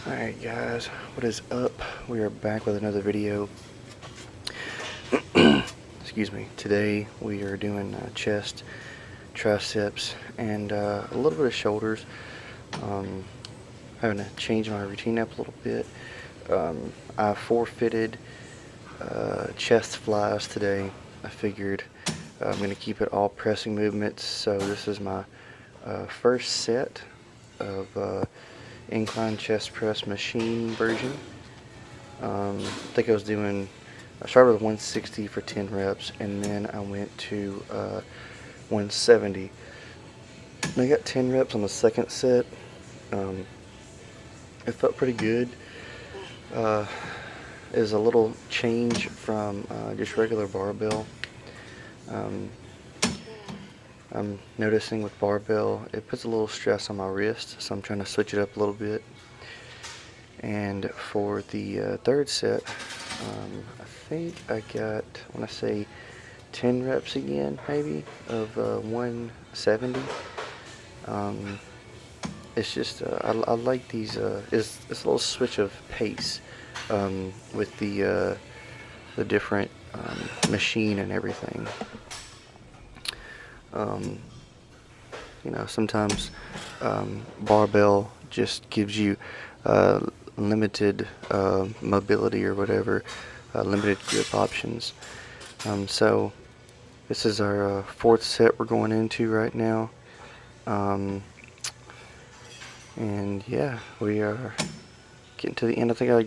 Alright guys, what is up? We are back with another video. Excuse me. Today we are doing chest, triceps, and a little bit of shoulders. Having to change my routine up a little bit. I forfeited chest flies today. I figured I'm going to keep it all pressing movements, so this is my first set of incline chest press machine version. I think I started with 160 for 10 reps, and then I went to 170. And I got 10 reps on the second set. It felt pretty good. It was a little change from just regular barbell. I'm noticing with barbell, it puts a little stress on my wrist, so I'm trying to switch it up a little bit. And for the third set, I think I got, I want to say 10 reps again, maybe, of 170. It's just, I like these, it's a little switch of pace with the different machine and everything. You know, sometimes barbell just gives you limited mobility or whatever, limited grip options. So this is our fourth set we're going into right now. And yeah, we are getting to the end. I think I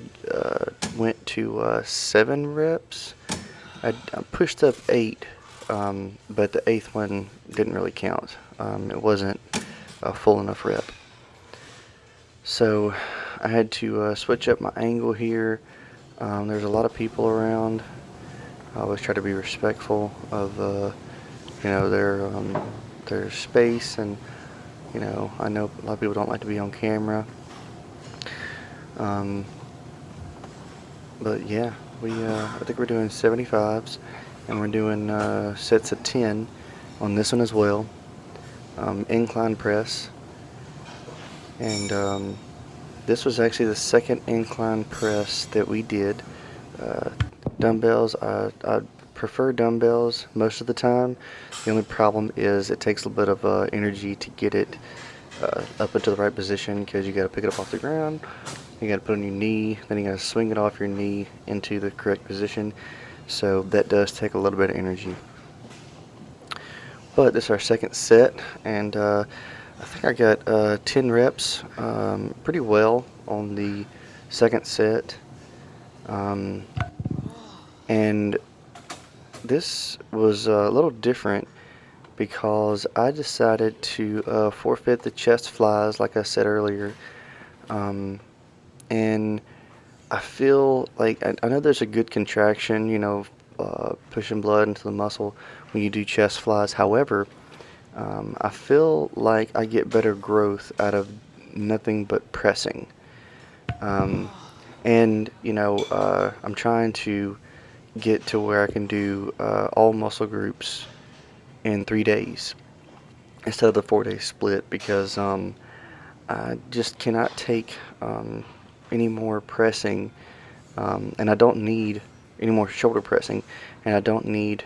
went to 7 reps. I pushed up 8. But the 8th one didn't really count. It wasn't a full enough rep. So I had to switch up my angle here. There's a lot of people around. I always try to be respectful of their space, and I know a lot of people don't like to be on camera. But yeah, I think we're doing 75s. And we're doing sets of 10 on this one as well. Incline press. And this was actually the second incline press that we did. Dumbbells, I prefer dumbbells most of the time. The only problem is it takes a little bit of energy to get it up into the right position, because you got to pick it up off the ground, you got to put it on your knee, then you got to swing it off your knee into the correct position. So that does take a little bit of energy. But this is our second set, and I think I got 10 reps pretty well on the second set. And this was a little different because I decided to forfeit the chest flies, like I said earlier. And I feel like, I know there's a good contraction, pushing blood into the muscle when you do chest flies. However, I feel like I get better growth out of nothing but pressing. And, I'm trying to get to where I can do all muscle groups in 3 days instead of the 4-day split, because I just cannot take any more pressing, and I don't need any more shoulder pressing, and I don't need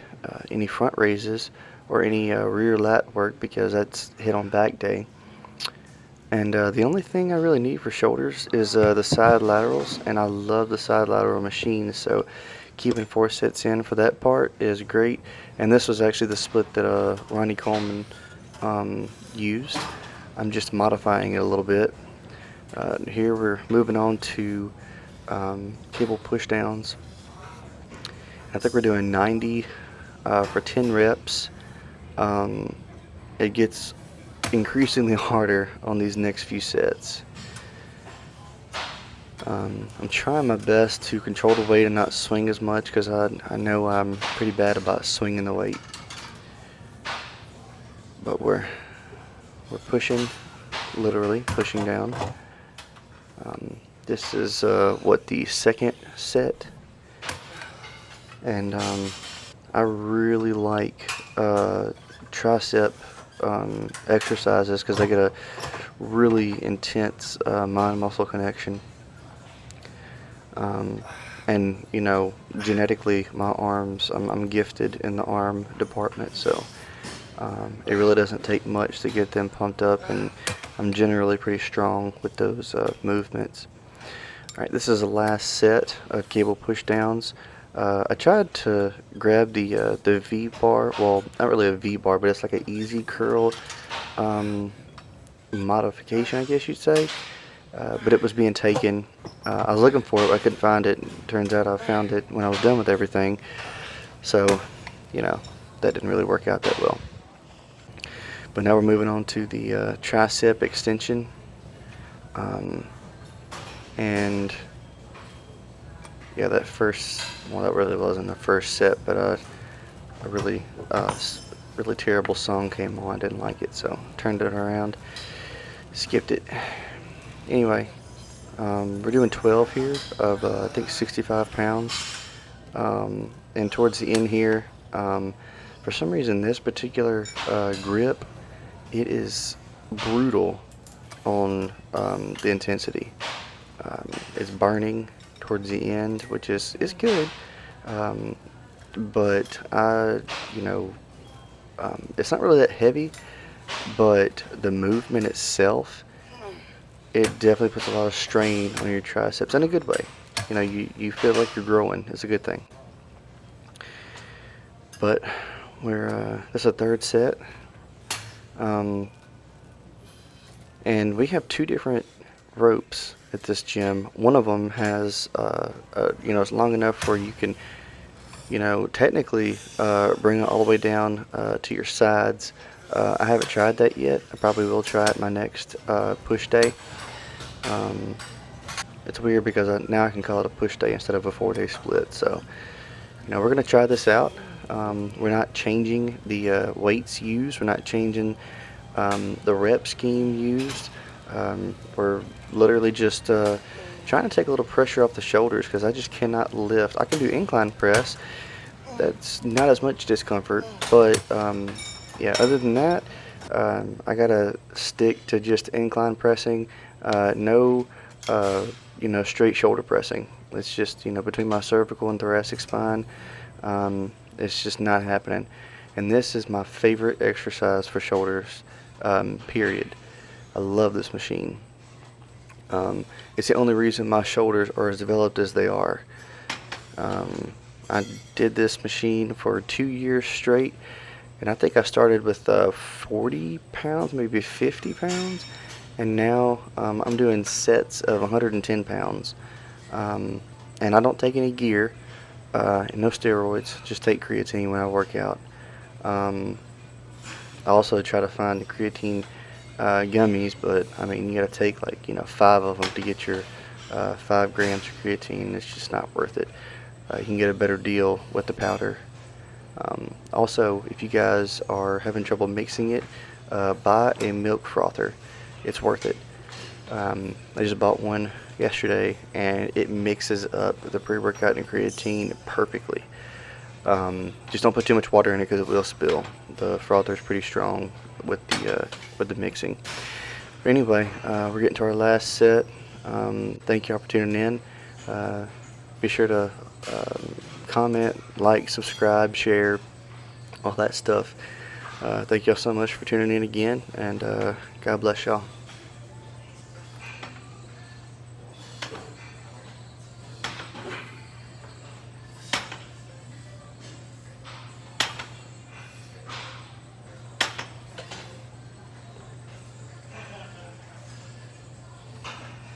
any front raises or any rear lat work, because that's hit on back day. And the only thing I really need for shoulders is the side laterals, and I love the side lateral machines, so keeping 4 sets in for that part is great. And this was actually the split that Ronnie Coleman used. I'm just modifying it a little bit. Here we're moving on to cable push downs. I think we're doing 90 for 10 reps. It gets increasingly harder on these next few sets. I'm trying my best to control the weight and not swing as much, because I know I'm pretty bad about swinging the weight. But we're pushing, literally pushing down. This is what, the second set, and I really like tricep exercises, because they get a really intense mind-muscle connection. And you know, genetically, my arms, I'm gifted in the arm department, so it really doesn't take much to get them pumped up, and I'm generally pretty strong with those movements. Alright, this is the last set of cable push downs. I tried to grab the V bar, well, not really a V bar, but it's like an easy curl modification, I guess you'd say. But it was being taken. I was looking for it, but I couldn't find it. Turns out I found it when I was done with everything. So, you know, that didn't really work out that well. But now we're moving on to the tricep extension. And yeah, that first, well, that really wasn't the first set, but a really terrible song came on. I didn't like it, so turned it around, skipped it. Anyway, we're doing 12 here of I think 65 pounds. And towards the end here, for some reason this particular grip, it is brutal on the intensity. It's burning towards the end, which is good. But you know, it's not really that heavy, but the movement itself, it definitely puts a lot of strain on your triceps in a good way. You know, you feel like you're growing. It's a good thing. But this is a third set. And we have two different ropes at this gym. One of them has, you know, it's long enough where you can, you know, technically bring it all the way down to your sides. I haven't tried that yet. I probably will try it my next push day. It's weird because now I can call it a push day instead of a 4-day split. So, you know, we're going to try this out. We're not changing the weights used. We're not changing the rep scheme used. We're literally just trying to take a little pressure off the shoulders because I just cannot lift. I can do incline press. That's not as much discomfort, but yeah, other than that, I gotta stick to just incline pressing. No, you know, straight shoulder pressing. It's just, you know, between my cervical and thoracic spine. It's just not happening. And this is my favorite exercise for shoulders, period. I love this machine. It's the only reason my shoulders are as developed as they are. I did this machine for 2 years straight, and I think I started with 40 pounds, maybe 50 pounds, and now I'm doing sets of 110 pounds. And I don't take any gear, and no steroids, just take creatine when I work out. I also try to find the creatine gummies, but I mean, you gotta take like, you know, 5 of them to get your 5 grams of creatine. It's just not worth it. You can get a better deal with the powder. Also, if you guys are having trouble mixing it, buy a milk frother. It's worth it. I just bought one yesterday, and it mixes up the pre-workout and creatine perfectly. Just don't put too much water in it because it will spill. The frother is pretty strong with the mixing. But anyway, we're getting to our last set. Thank you all for tuning in. Be sure to comment, like, subscribe, share, all that stuff. Thank y'all so much for tuning in again, and God bless y'all.